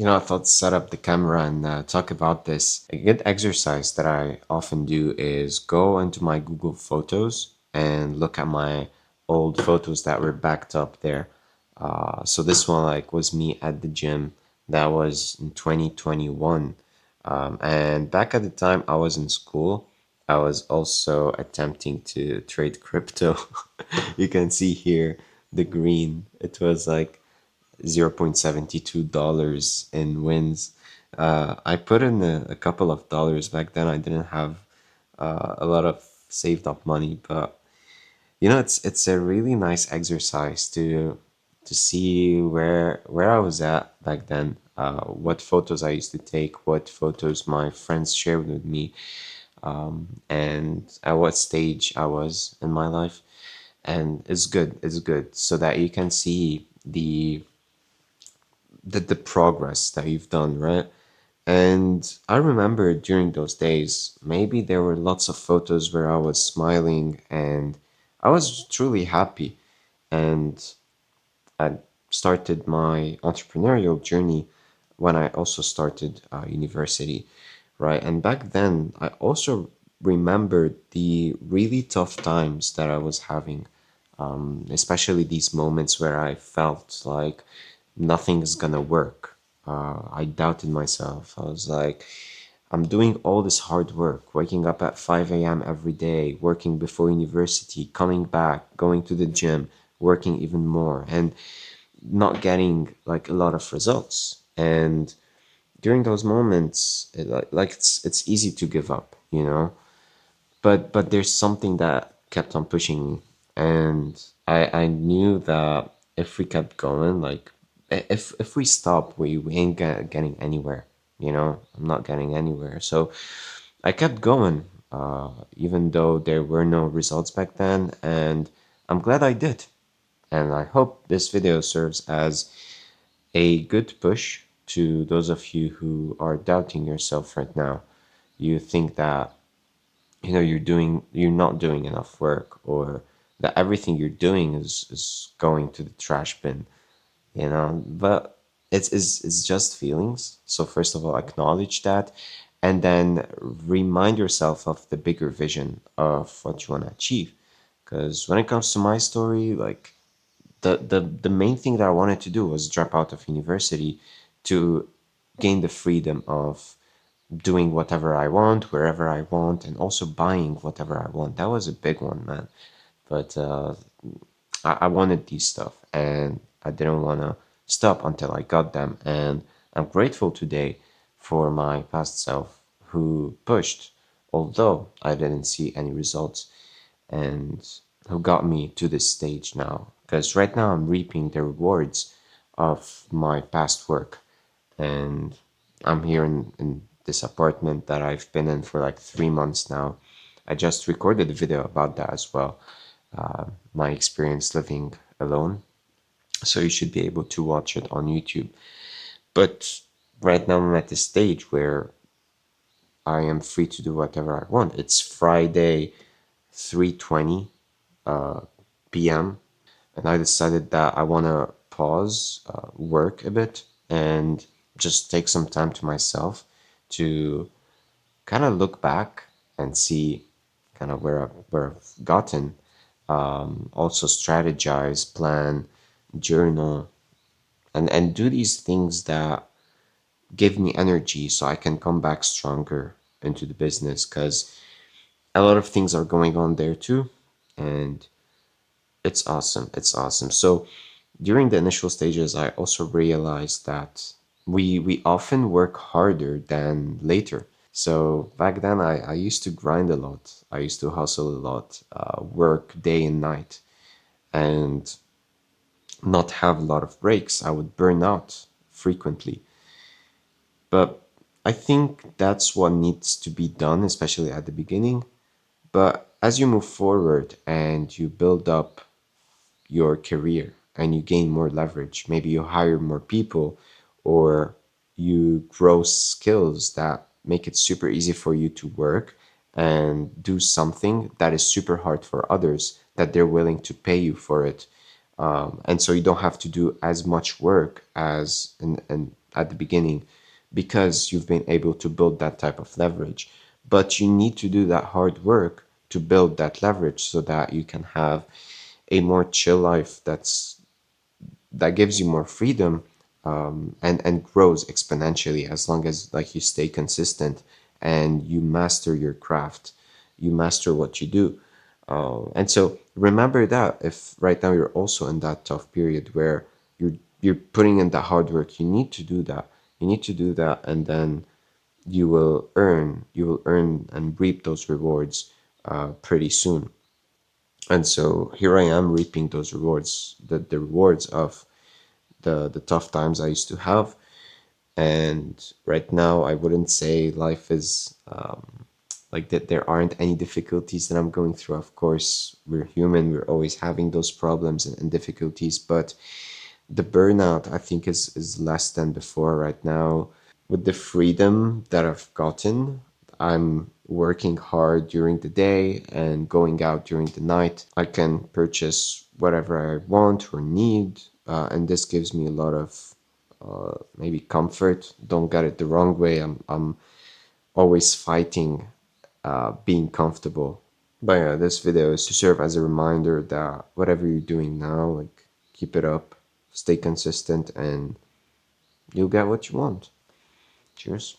I thought to set up the camera and talk about this. A good exercise that I often do is go into my Google Photos and look at my old photos that were backed up there. So this one like was me at the gym. That was in 2021. And back at the time I was in school, I was also attempting to trade crypto. You can see here the green. It was like $0.72 in wins. I put in a couple of dollars back then. I didn't have a lot of saved up money, but it's a really nice exercise to see where I was at back then, what photos I used to take, what photos my friends shared with me, and at what stage I was in my life. And it's good. It's good so that you can see the progress that you've done, right? And I remember during those days, maybe there were lots of photos where I was smiling and I was truly happy. And I started my entrepreneurial journey when I also started university, right? And back then, I also remembered the really tough times that I was having, especially these moments where I felt like nothing's gonna work. I doubted myself. I was like, I'm doing all this hard work, waking up at 5 a.m. every day, working before university, coming back, going to the gym, working even more, and not getting like a lot of results. And during those moments, it's easy to give up, but there's something that kept on pushing me, and I knew that if we kept going, like if we stop, we ain't getting anywhere. I'm not getting anywhere. So I kept going, even though there were no results back then, and I'm glad I did. And I hope this video serves as a good push to those of you who are doubting yourself right now. You think that you're not doing enough work, or that everything you're doing is going to the trash bin, but it's just feelings. So first of all, acknowledge that, and then remind yourself of the bigger vision of what you want to achieve. Because when it comes to my story, like the main thing that I wanted to do was drop out of university to gain the freedom of doing whatever I want, wherever I want, and also buying whatever I want. That was a big one, man. But I wanted these stuff, and I didn't want to stop until I got them. And I'm grateful today for my past self who pushed, although I didn't see any results, and who got me to this stage now. Because right now I'm reaping the rewards of my past work, and I'm here in this apartment that I've been in for like 3 months now. I just recorded a video about that as well, my experience living alone. So you should be able to watch it on YouTube. But right now I'm at the stage where I am free to do whatever I want. It's Friday, 3:20 p.m. and I decided that I want to pause work a bit and just take some time to myself to kind of look back and see kind of where I've gotten. Also strategize, plan, journal, and do these things that give me energy so I can come back stronger into the business, because a lot of things are going on there too, and it's awesome. It's awesome. So during the initial stages, I also realized that we often work harder than later. So back then, I used to grind a lot. I used to hustle a lot, work day and night, and not have a lot of breaks. I would burn out frequently. But I think that's what needs to be done, especially at the beginning. But as you move forward and you build up your career and you gain more leverage, maybe you hire more people, or you grow skills that make it super easy for you to work and do something that is super hard for others, that they're willing to pay you for it. And so you don't have to do as much work as and at the beginning because you've been able to build that type of leverage. But you need to do that hard work to build that leverage so that you can have a more chill life that gives you more freedom, and grows exponentially as long as like you stay consistent and you master your craft, you master what you do. And so remember that if right now you're also in that tough period where you're putting in that hard work, you need to do that. You need to do that, and then you will earn and reap those rewards pretty soon. And so here I am reaping those rewards, the rewards of the tough times I used to have. And right now, I wouldn't say life is like that. There aren't any difficulties that I'm going through. Of course, we're human. We're always having those problems and difficulties. But the burnout, I think, is less than before right now. With the freedom that I've gotten, I'm working hard during the day and going out during the night. I can purchase whatever I want or need, and this gives me a lot of maybe comfort. Don't get it the wrong way. I'm always fighting being comfortable. But yeah, this video is to serve as a reminder that whatever you're doing now, like keep it up, stay consistent, and you'll get what you want. Cheers.